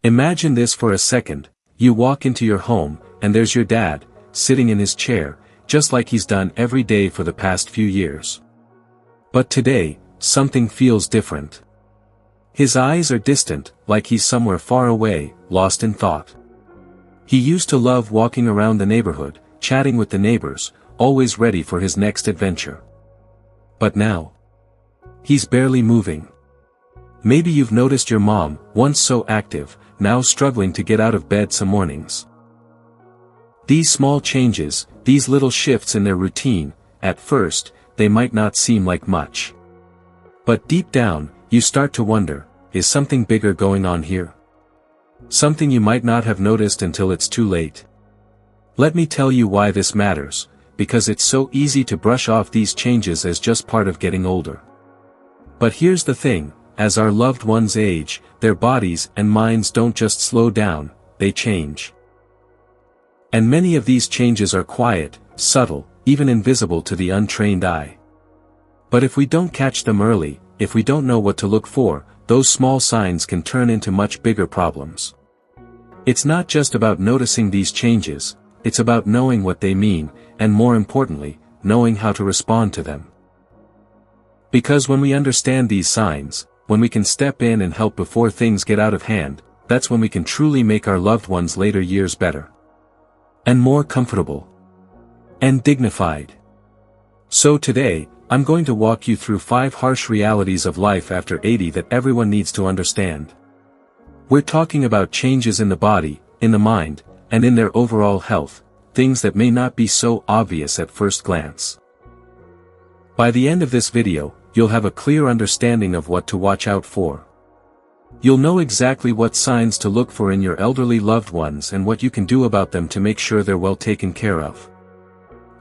Imagine this for a second. You walk into your home, and there's your dad, sitting in his chair, just like he's done every day for the past few years. But today, something feels different. His eyes are distant, like he's somewhere far away, lost in thought. He used to love walking around the neighborhood, chatting with the neighbors, always ready for his next adventure. But now, he's barely moving. Maybe you've noticed your mom, once so active, now struggling to get out of bed some mornings. These small changes, these little shifts in their routine, at first, they might not seem like much. But deep down, you start to wonder, is something bigger going on here? Something you might not have noticed until it's too late. Let me tell you why this matters, because it's so easy to brush off these changes as just part of getting older. But here's the thing, as our loved ones age, their bodies and minds don't just slow down, they change. And many of these changes are quiet, subtle, even invisible to the untrained eye. But if we don't catch them early, if we don't know what to look for, those small signs can turn into much bigger problems. It's not just about noticing these changes, it's about knowing what they mean, and more importantly, knowing how to respond to them. Because when we understand these signs, when we can step in and help before things get out of hand, that's when we can truly make our loved ones' later years better. And more comfortable. And dignified. So today, I'm going to walk you through 5 harsh realities of life after 80 that everyone needs to understand. We're talking about changes in the body, in the mind, and in their overall health, things that may not be so obvious at first glance. By the end of this video, you'll have a clear understanding of what to watch out for. You'll know exactly what signs to look for in your elderly loved ones and what you can do about them to make sure they're well taken care of.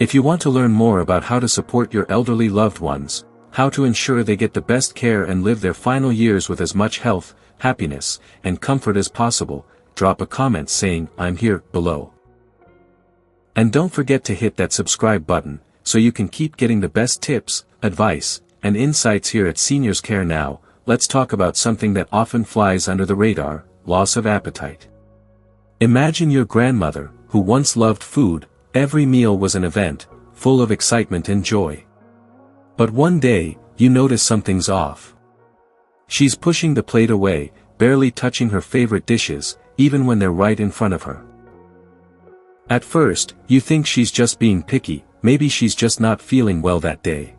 If you want to learn more about how to support your elderly loved ones, how to ensure they get the best care and live their final years with as much health, happiness, and comfort as possible, drop a comment saying, "I'm here," below. And don't forget to hit that subscribe button, so you can keep getting the best tips, advice, and insights here at Seniors Care. Now, let's talk about something that often flies under the radar, loss of appetite. Imagine your grandmother, who once loved food. Every meal was an event, full of excitement and joy. But one day, you notice something's off. She's pushing the plate away, barely touching her favorite dishes, even when they're right in front of her. At first, you think she's just being picky, maybe she's just not feeling well that day.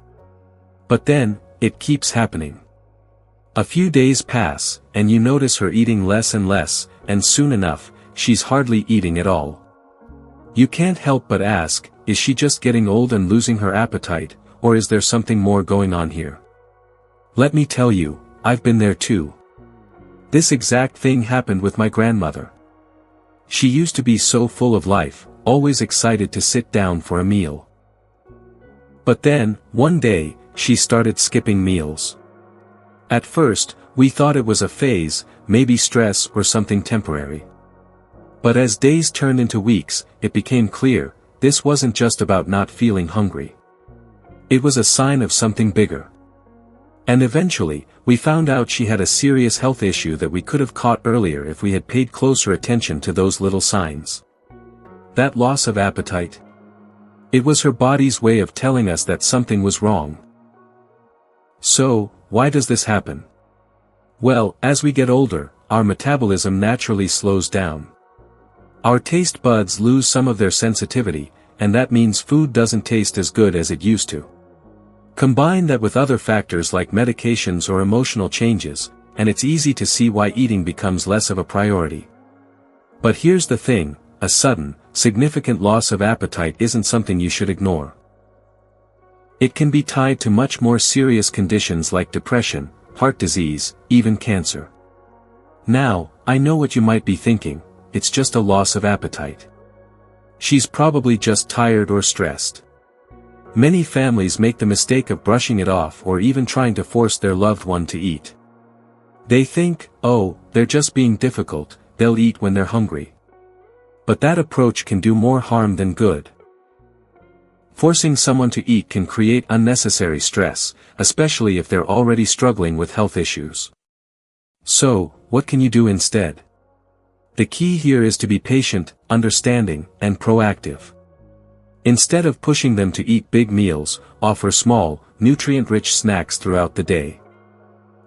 But then, it keeps happening. A few days pass, and you notice her eating less and less, and soon enough, she's hardly eating at all. You can't help but ask, is she just getting old and losing her appetite, or is there something more going on here? Let me tell you, I've been there too. This exact thing happened with my grandmother. She used to be so full of life, always excited to sit down for a meal. But then, one day, she started skipping meals. At first, we thought it was a phase, maybe stress or something temporary. But as days turned into weeks, it became clear, this wasn't just about not feeling hungry. It was a sign of something bigger. And eventually, we found out she had a serious health issue that we could have caught earlier if we had paid closer attention to those little signs. That loss of appetite? It was her body's way of telling us that something was wrong. So, why does this happen? Well, as we get older, our metabolism naturally slows down. Our taste buds lose some of their sensitivity, and that means food doesn't taste as good as it used to. Combine that with other factors like medications or emotional changes, and it's easy to see why eating becomes less of a priority. But here's the thing, a sudden, significant loss of appetite isn't something you should ignore. It can be tied to much more serious conditions like depression, heart disease, even cancer. Now, I know what you might be thinking. It's just a loss of appetite. She's probably just tired or stressed. Many families make the mistake of brushing it off or even trying to force their loved one to eat. They think, oh, they're just being difficult, they'll eat when they're hungry. But that approach can do more harm than good. Forcing someone to eat can create unnecessary stress, especially if they're already struggling with health issues. So, what can you do instead? The key here is to be patient, understanding, and proactive. Instead of pushing them to eat big meals, offer small, nutrient-rich snacks throughout the day.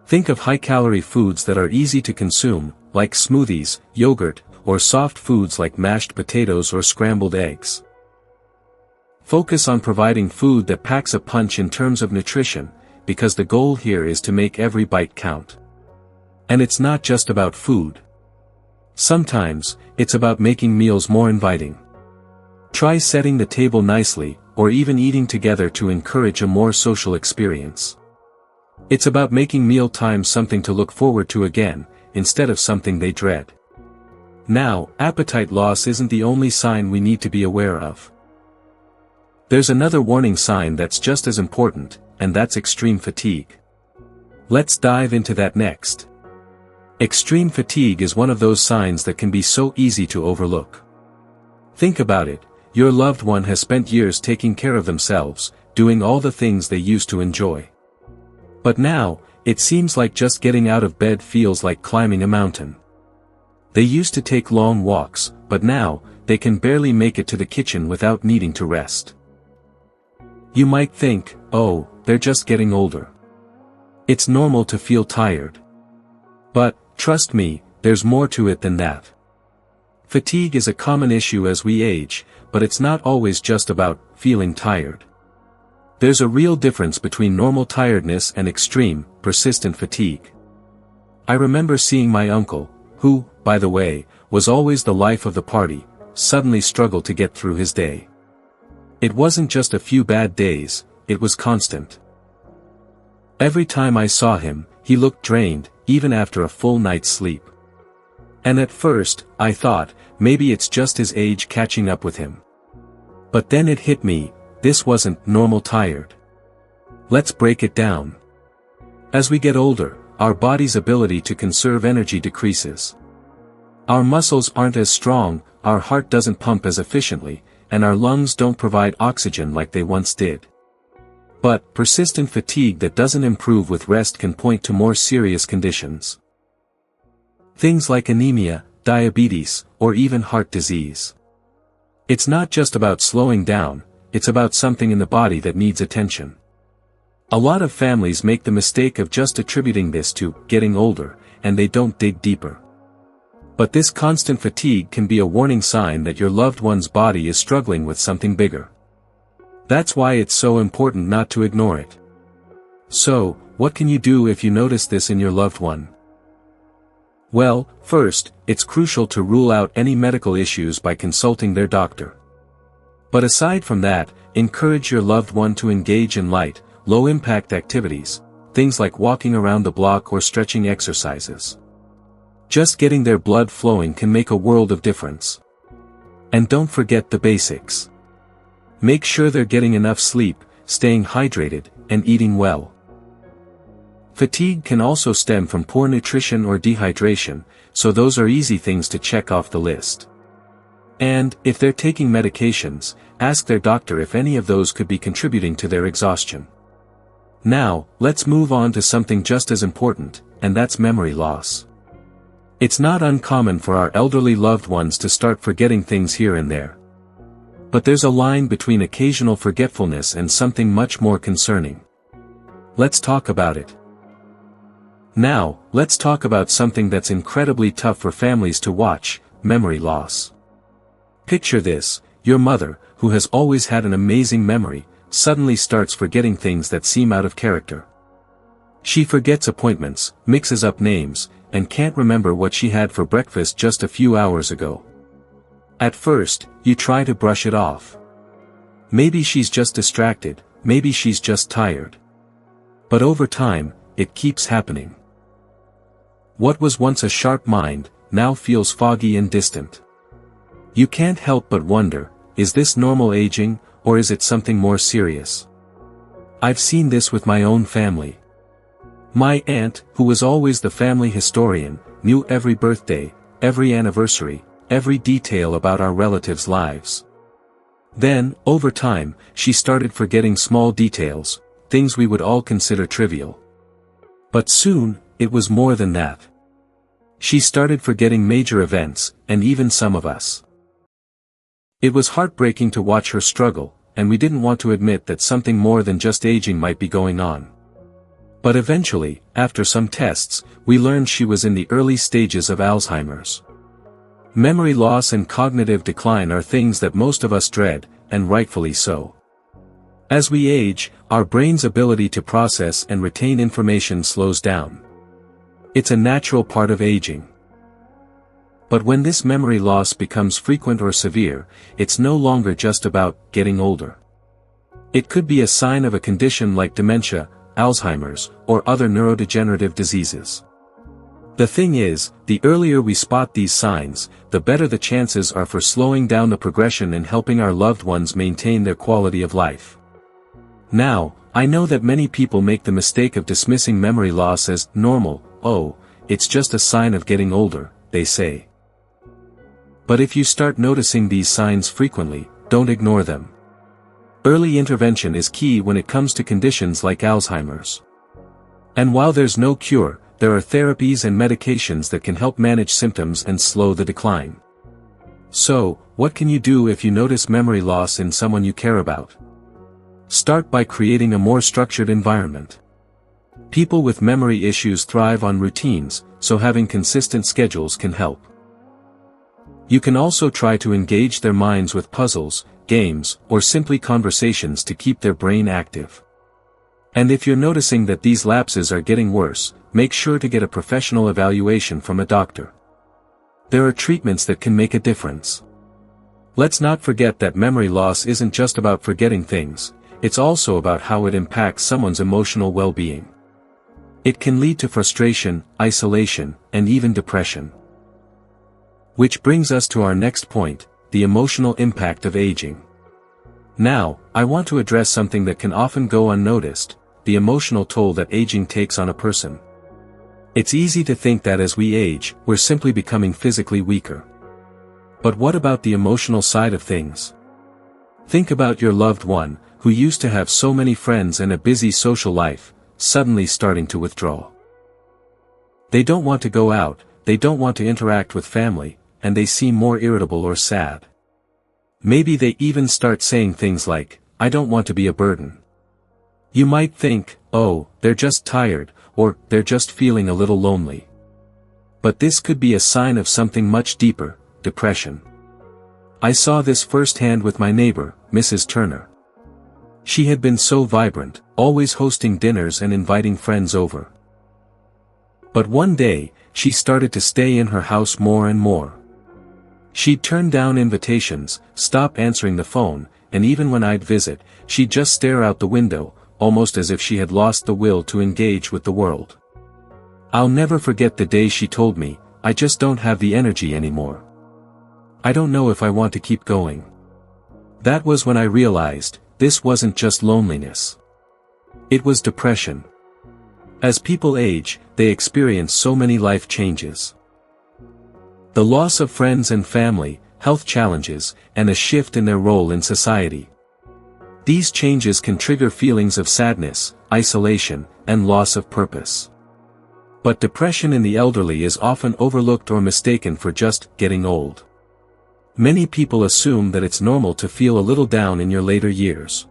Think of high-calorie foods that are easy to consume, like smoothies, yogurt, or soft foods like mashed potatoes or scrambled eggs. Focus on providing food that packs a punch in terms of nutrition, because the goal here is to make every bite count. And it's not just about food. Sometimes, it's about making meals more inviting. Try setting the table nicely, or even eating together to encourage a more social experience. It's about making meal time something to look forward to again, instead of something they dread. Now, appetite loss isn't the only sign we need to be aware of. There's another warning sign that's just as important, and that's extreme fatigue. Let's dive into that next. Extreme fatigue is one of those signs that can be so easy to overlook. Think about it, your loved one has spent years taking care of themselves, doing all the things they used to enjoy. But now, it seems like just getting out of bed feels like climbing a mountain. They used to take long walks, but now, they can barely make it to the kitchen without needing to rest. You might think, oh, they're just getting older. It's normal to feel tired. But, trust me, there's more to it than that. Fatigue is a common issue as we age, but it's not always just about feeling tired. There's a real difference between normal tiredness and extreme, persistent fatigue. I remember seeing my uncle, who, by the way, was always the life of the party, suddenly struggle to get through his day. It wasn't just a few bad days, it was constant. Every time I saw him, he looked drained, even after a full night's sleep. And at first, I thought, maybe it's just his age catching up with him. But then it hit me, this wasn't normal tired. Let's break it down. As we get older, our body's ability to conserve energy decreases. Our muscles aren't as strong, our heart doesn't pump as efficiently, and our lungs don't provide oxygen like they once did. But, persistent fatigue that doesn't improve with rest can point to more serious conditions. Things like anemia, diabetes, or even heart disease. It's not just about slowing down, it's about something in the body that needs attention. A lot of families make the mistake of just attributing this to getting older, and they don't dig deeper. But this constant fatigue can be a warning sign that your loved one's body is struggling with something bigger. That's why it's so important not to ignore it. So, what can you do if you notice this in your loved one? Well, first, it's crucial to rule out any medical issues by consulting their doctor. But aside from that, encourage your loved one to engage in light, low-impact activities, things like walking around the block or stretching exercises. Just getting their blood flowing can make a world of difference. And don't forget the basics. Make sure they're getting enough sleep, staying hydrated, and eating well. Fatigue can also stem from poor nutrition or dehydration, so those are easy things to check off the list. And, if they're taking medications, ask their doctor if any of those could be contributing to their exhaustion. Now, let's move on to something just as important, and that's memory loss. It's not uncommon for our elderly loved ones to start forgetting things here and there. But there's a line between occasional forgetfulness and something much more concerning. Let's talk about it. Now, let's talk about something that's incredibly tough for families to watch: memory loss. Picture this: your mother, who has always had an amazing memory, suddenly starts forgetting things that seem out of character. She forgets appointments, mixes up names, and can't remember what she had for breakfast just a few hours ago. At first, you try to brush it off. Maybe she's just distracted, maybe she's just tired. But over time, it keeps happening. What was once a sharp mind, now feels foggy and distant. You can't help but wonder, is this normal aging, or is it something more serious? I've seen this with my own family. My aunt, who was always the family historian, knew every birthday, every anniversary, every detail about our relatives' lives. Then, over time, she started forgetting small details, things we would all consider trivial. But soon, it was more than that. She started forgetting major events, and even some of us. It was heartbreaking to watch her struggle, and we didn't want to admit that something more than just aging might be going on. But eventually, after some tests, we learned she was in the early stages of Alzheimer's. Memory loss and cognitive decline are things that most of us dread, and rightfully so. As we age, our brain's ability to process and retain information slows down. It's a natural part of aging. But when this memory loss becomes frequent or severe, it's no longer just about getting older. It could be a sign of a condition like dementia, Alzheimer's, or other neurodegenerative diseases. The thing is, the earlier we spot these signs, the better the chances are for slowing down the progression and helping our loved ones maintain their quality of life. Now, I know that many people make the mistake of dismissing memory loss as normal. Oh, it's just a sign of getting older, they say. But if you start noticing these signs frequently, don't ignore them. Early intervention is key when it comes to conditions like Alzheimer's. And while there's no cure, there are therapies and medications that can help manage symptoms and slow the decline. So, what can you do if you notice memory loss in someone you care about? Start by creating a more structured environment. People with memory issues thrive on routines, so having consistent schedules can help. You can also try to engage their minds with puzzles, games, or simply conversations to keep their brain active. And if you're noticing that these lapses are getting worse, make sure to get a professional evaluation from a doctor. There are treatments that can make a difference. Let's not forget that memory loss isn't just about forgetting things, it's also about how it impacts someone's emotional well-being. It can lead to frustration, isolation, and even depression. Which brings us to our next point, the emotional impact of aging. Now, I want to address something that can often go unnoticed, the emotional toll that aging takes on a person. It's easy to think that as we age, we're simply becoming physically weaker. But what about the emotional side of things? Think about your loved one, who used to have so many friends and a busy social life, suddenly starting to withdraw. They don't want to go out, they don't want to interact with family, and they seem more irritable or sad. Maybe they even start saying things like, "I don't want to be a burden." You might think, oh, they're just tired, or they're just feeling a little lonely. But this could be a sign of something much deeper, depression. I saw this firsthand with my neighbor, Mrs. Turner. She had been so vibrant, always hosting dinners and inviting friends over. But one day, she started to stay in her house more and more. She'd turn down invitations, stop answering the phone, and even when I'd visit, she'd just stare out the window, almost as if she had lost the will to engage with the world. I'll never forget the day she told me, "I just don't have the energy anymore. I don't know if I want to keep going." That was when I realized, this wasn't just loneliness. It was depression. As people age, they experience so many life changes. The loss of friends and family, health challenges, and a shift in their role in society. These changes can trigger feelings of sadness, isolation, and loss of purpose. But depression in the elderly is often overlooked or mistaken for just getting old. Many people assume that it's normal to feel a little down in your later years.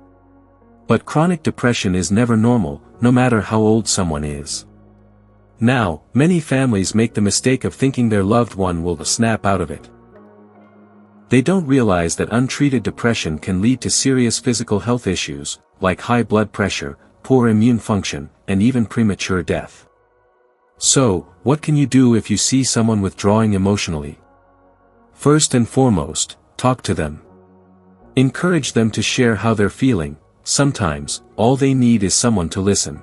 But chronic depression is never normal, no matter how old someone is. Now, many families make the mistake of thinking their loved one will snap out of it. They don't realize that untreated depression can lead to serious physical health issues, like high blood pressure, poor immune function, and even premature death. So, what can you do if you see someone withdrawing emotionally? First and foremost, talk to them. Encourage them to share how they're feeling. Sometimes, all they need is someone to listen.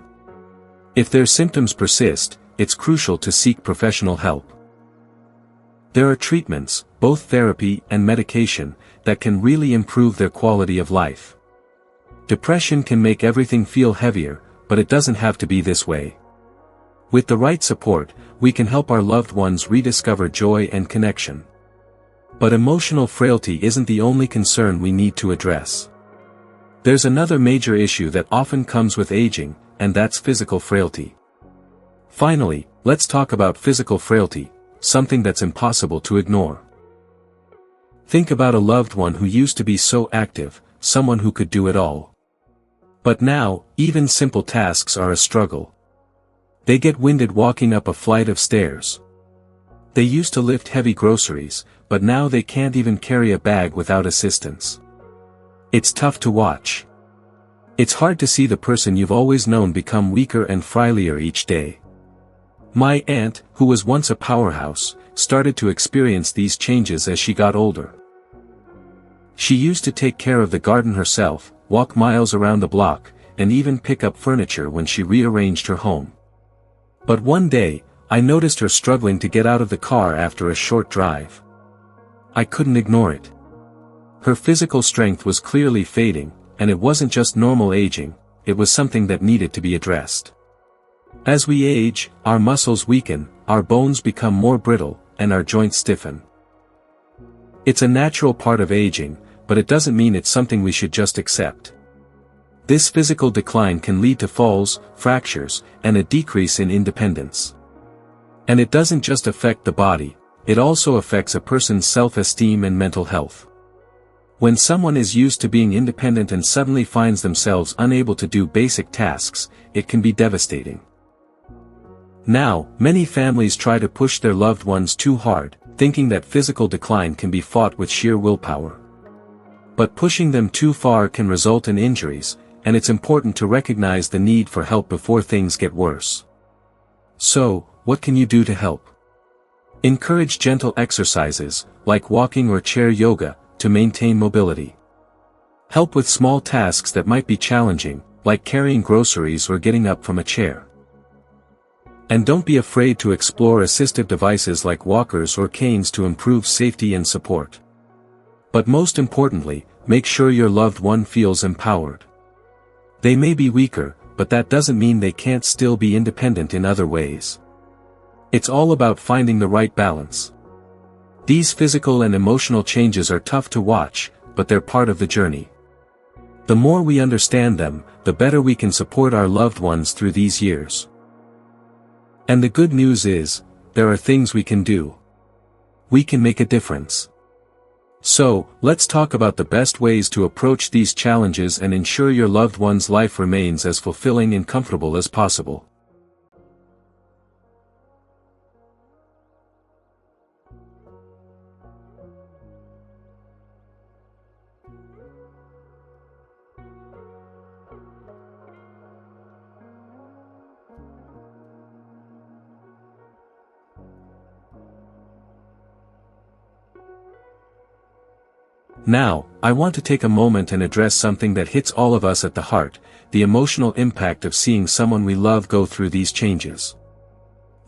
If their symptoms persist, it's crucial to seek professional help. There are treatments, both therapy and medication, that can really improve their quality of life. Depression can make everything feel heavier, but it doesn't have to be this way. With the right support, we can help our loved ones rediscover joy and connection. But emotional frailty isn't the only concern we need to address. There's another major issue that often comes with aging, and that's physical frailty. Finally, let's talk about physical frailty, something that's impossible to ignore. Think about a loved one who used to be so active, someone who could do it all. But now, even simple tasks are a struggle. They get winded walking up a flight of stairs. They used to lift heavy groceries, but now they can't even carry a bag without assistance. It's tough to watch. It's hard to see the person you've always known become weaker and frailier each day. My aunt, who was once a powerhouse, started to experience these changes as she got older. She used to take care of the garden herself, walk miles around the block, and even pick up furniture when she rearranged her home. But one day, I noticed her struggling to get out of the car after a short drive. I couldn't ignore it. Her physical strength was clearly fading, and it wasn't just normal aging, it was something that needed to be addressed. As we age, our muscles weaken, our bones become more brittle, and our joints stiffen. It's a natural part of aging, but it doesn't mean it's something we should just accept. This physical decline can lead to falls, fractures, and a decrease in independence. And it doesn't just affect the body, it also affects a person's self-esteem and mental health. When someone is used to being independent and suddenly finds themselves unable to do basic tasks, it can be devastating. Now, many families try to push their loved ones too hard, thinking that physical decline can be fought with sheer willpower. But pushing them too far can result in injuries, and it's important to recognize the need for help before things get worse. So, what can you do to help? Encourage gentle exercises, like walking or chair yoga, to maintain mobility. Help with small tasks that might be challenging, like carrying groceries or getting up from a chair. And don't be afraid to explore assistive devices like walkers or canes to improve safety and support. But most importantly, make sure your loved one feels empowered. They may be weaker, but that doesn't mean they can't still be independent in other ways. It's all about finding the right balance. These physical and emotional changes are tough to watch, but they're part of the journey. The more we understand them, the better we can support our loved ones through these years. And the good news is, there are things we can do. We can make a difference. So, let's talk about the best ways to approach these challenges and ensure your loved one's life remains as fulfilling and comfortable as possible. Now, I want to take a moment and address something that hits all of us at the heart, the emotional impact of seeing someone we love go through these changes.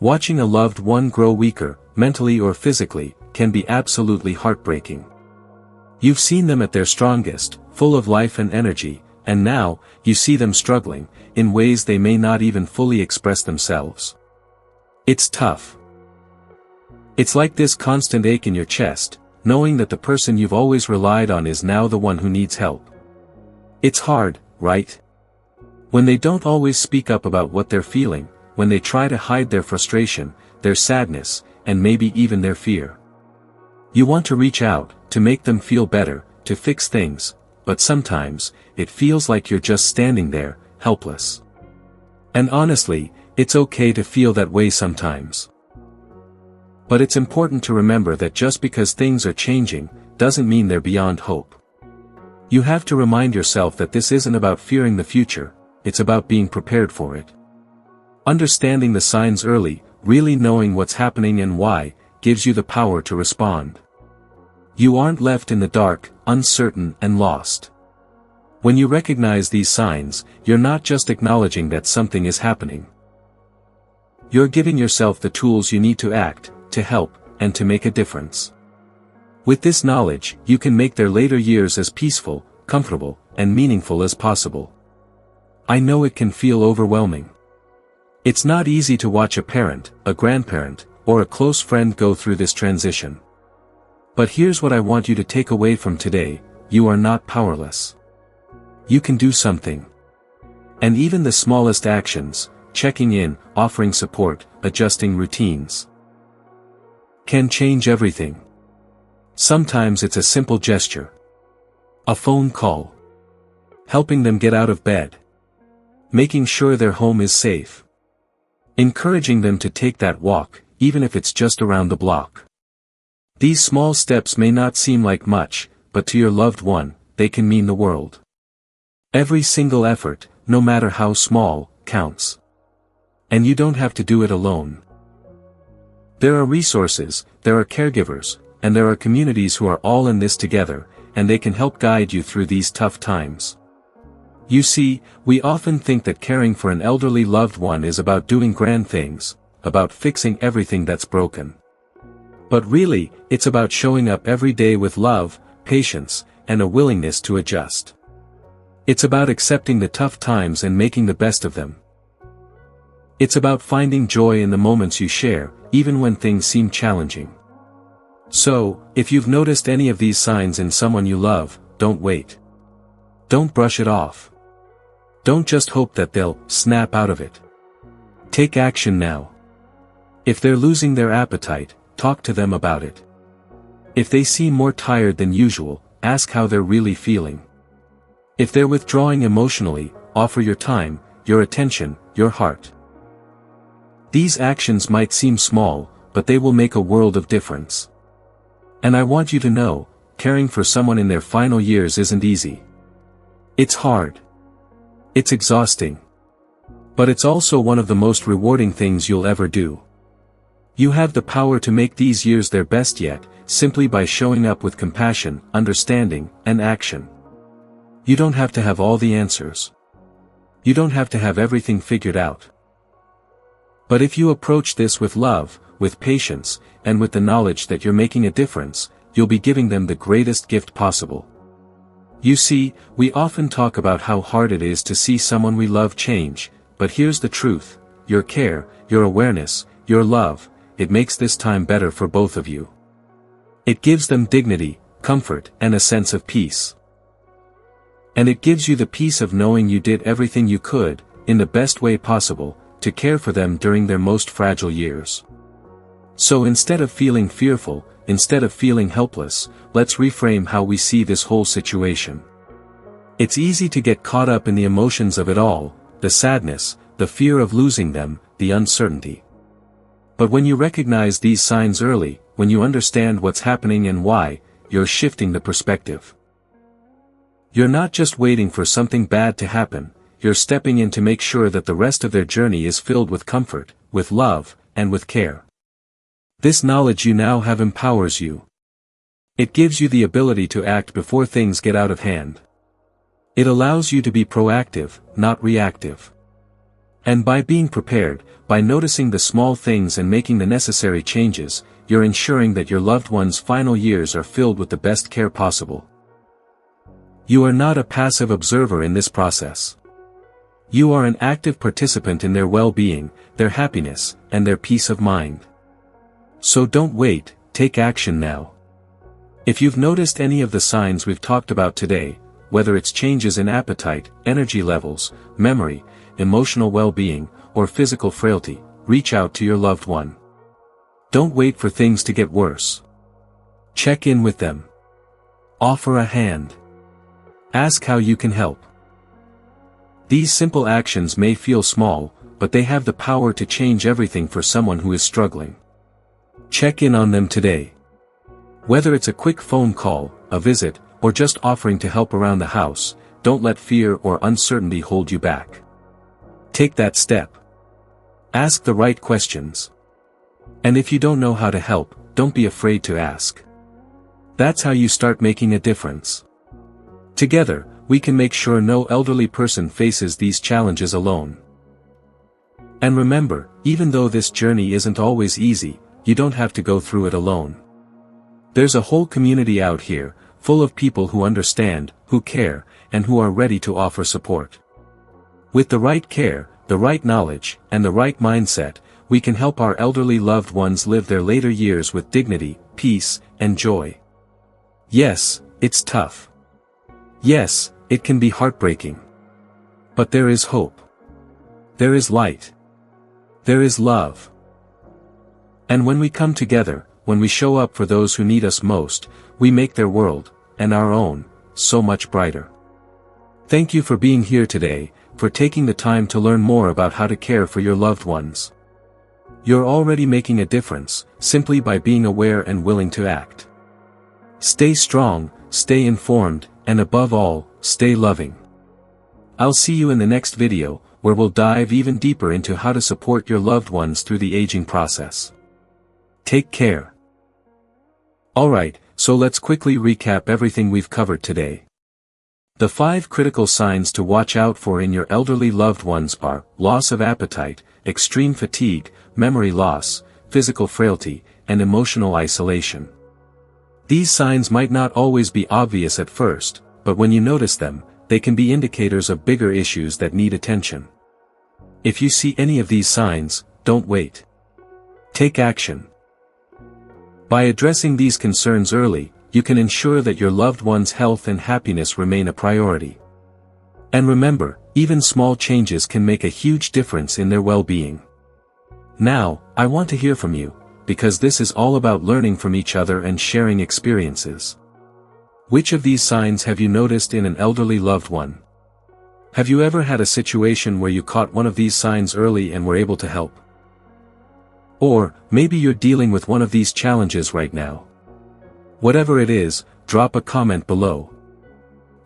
Watching a loved one grow weaker, mentally or physically, can be absolutely heartbreaking. You've seen them at their strongest, full of life and energy, and now, you see them struggling, in ways they may not even fully express themselves. It's tough. It's like this constant ache in your chest, knowing that the person you've always relied on is now the one who needs help. It's hard, right? When they don't always speak up about what they're feeling, when they try to hide their frustration, their sadness, and maybe even their fear. You want to reach out, to make them feel better, to fix things, but sometimes, it feels like you're just standing there, helpless. And honestly, it's okay to feel that way sometimes. But it's important to remember that just because things are changing, doesn't mean they're beyond hope. You have to remind yourself that this isn't about fearing the future, it's about being prepared for it. Understanding the signs early, really knowing what's happening and why, gives you the power to respond. You aren't left in the dark, uncertain and lost. When you recognize these signs, you're not just acknowledging that something is happening. You're giving yourself the tools you need to act, to help, and to make a difference. With this knowledge, you can make their later years as peaceful, comfortable, and meaningful as possible. I know it can feel overwhelming. It's not easy to watch a parent, a grandparent, or a close friend go through this transition. But here's what I want you to take away from today: you are not powerless. You can do something. And even the smallest actions, checking in, offering support, adjusting routines, can change everything. Sometimes it's a simple gesture. A phone call. Helping them get out of bed. Making sure their home is safe. Encouraging them to take that walk, even if it's just around the block. These small steps may not seem like much, but to your loved one, they can mean the world. Every single effort, no matter how small, counts. And you don't have to do it alone. There are resources, there are caregivers, and there are communities who are all in this together, and they can help guide you through these tough times. You see, we often think that caring for an elderly loved one is about doing grand things, about fixing everything that's broken. But really, it's about showing up every day with love, patience, and a willingness to adjust. It's about accepting the tough times and making the best of them. It's about finding joy in the moments you share, even when things seem challenging. So, if you've noticed any of these signs in someone you love, don't wait. Don't brush it off. Don't just hope that they'll snap out of it. Take action now. If they're losing their appetite, talk to them about it. If they seem more tired than usual, ask how they're really feeling. If they're withdrawing emotionally, offer your time, your attention, your heart. These actions might seem small, but they will make a world of difference. And I want you to know, caring for someone in their final years isn't easy. It's hard. It's exhausting. But it's also one of the most rewarding things you'll ever do. You have the power to make these years their best yet, simply by showing up with compassion, understanding, and action. You don't have to have all the answers. You don't have to have everything figured out. But if you approach this with love, with patience, and with the knowledge that you're making a difference, you'll be giving them the greatest gift possible. You see, we often talk about how hard it is to see someone we love change, but here's the truth: your care, your awareness, your love, it makes this time better for both of you. It gives them dignity, comfort, and a sense of peace. And it gives you the peace of knowing you did everything you could, in the best way possible, to care for them during their most fragile years. So instead of feeling fearful, instead of feeling helpless, let's reframe how we see this whole situation. It's easy to get caught up in the emotions of it all, the sadness, the fear of losing them, the uncertainty. But when you recognize these signs early, when you understand what's happening and why, you're shifting the perspective. You're not just waiting for something bad to happen, you're stepping in to make sure that the rest of their journey is filled with comfort, with love, and with care. This knowledge you now have empowers you. It gives you the ability to act before things get out of hand. It allows you to be proactive, not reactive. And by being prepared, by noticing the small things and making the necessary changes, you're ensuring that your loved one's final years are filled with the best care possible. You are not a passive observer in this process. You are an active participant in their well-being, their happiness, and their peace of mind. So don't wait, take action now. If you've noticed any of the signs we've talked about today, whether it's changes in appetite, energy levels, memory, emotional well-being, or physical frailty, reach out to your loved one. Don't wait for things to get worse. Check in with them. Offer a hand. Ask how you can help. These simple actions may feel small, but they have the power to change everything for someone who is struggling. Check in on them today. Whether it's a quick phone call, a visit, or just offering to help around the house, don't let fear or uncertainty hold you back. Take that step. Ask the right questions. And if you don't know how to help, don't be afraid to ask. That's how you start making a difference. Together, we can make sure no elderly person faces these challenges alone. And remember, even though this journey isn't always easy, you don't have to go through it alone. There's a whole community out here, full of people who understand, who care, and who are ready to offer support. With the right care, the right knowledge, and the right mindset, we can help our elderly loved ones live their later years with dignity, peace, and joy. Yes, it's tough. Yes, it can be heartbreaking. But there is hope. There is light. There is love. And when we come together, when we show up for those who need us most, we make their world, and our own, so much brighter. Thank you for being here today, for taking the time to learn more about how to care for your loved ones. You're already making a difference, simply by being aware and willing to act. Stay strong, stay informed, and above all, stay loving. I'll see you in the next video, where we'll dive even deeper into how to support your loved ones through the aging process. Take care. Alright, so let's quickly recap everything we've covered today. The 5 critical signs to watch out for in your elderly loved ones are loss of appetite, extreme fatigue, memory loss, physical frailty, and emotional isolation. These signs might not always be obvious at first, but when you notice them, they can be indicators of bigger issues that need attention. If you see any of these signs, don't wait. Take action. By addressing these concerns early, you can ensure that your loved one's health and happiness remain a priority. And remember, even small changes can make a huge difference in their well-being. Now, I want to hear from you, because this is all about learning from each other and sharing experiences. Which of these signs have you noticed in an elderly loved one? Have you ever had a situation where you caught one of these signs early and were able to help? Or, maybe you're dealing with one of these challenges right now. Whatever it is, drop a comment below.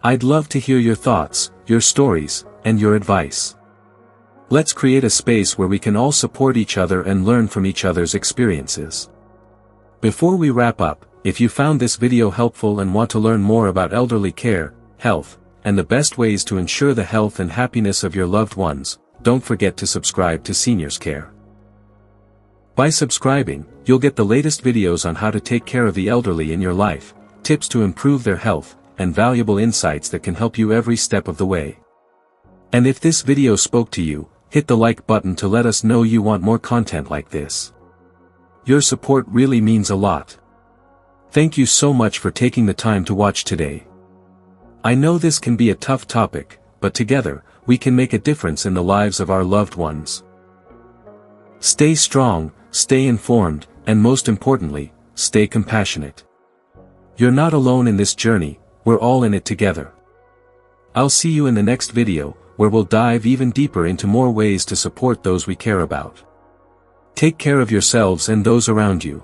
I'd love to hear your thoughts, your stories, and your advice. Let's create a space where we can all support each other and learn from each other's experiences. Before we wrap up, if you found this video helpful and want to learn more about elderly care, health, and the best ways to ensure the health and happiness of your loved ones, don't forget to subscribe to Seniors Care. By subscribing, you'll get the latest videos on how to take care of the elderly in your life, tips to improve their health, and valuable insights that can help you every step of the way. And if this video spoke to you, hit the like button to let us know you want more content like this. Your support really means a lot. Thank you so much for taking the time to watch today. I know this can be a tough topic, but together, we can make a difference in the lives of our loved ones. Stay strong, stay informed, and most importantly, stay compassionate. You're not alone in this journey, we're all in it together. I'll see you in the next video, where we'll dive even deeper into more ways to support those we care about. Take care of yourselves and those around you.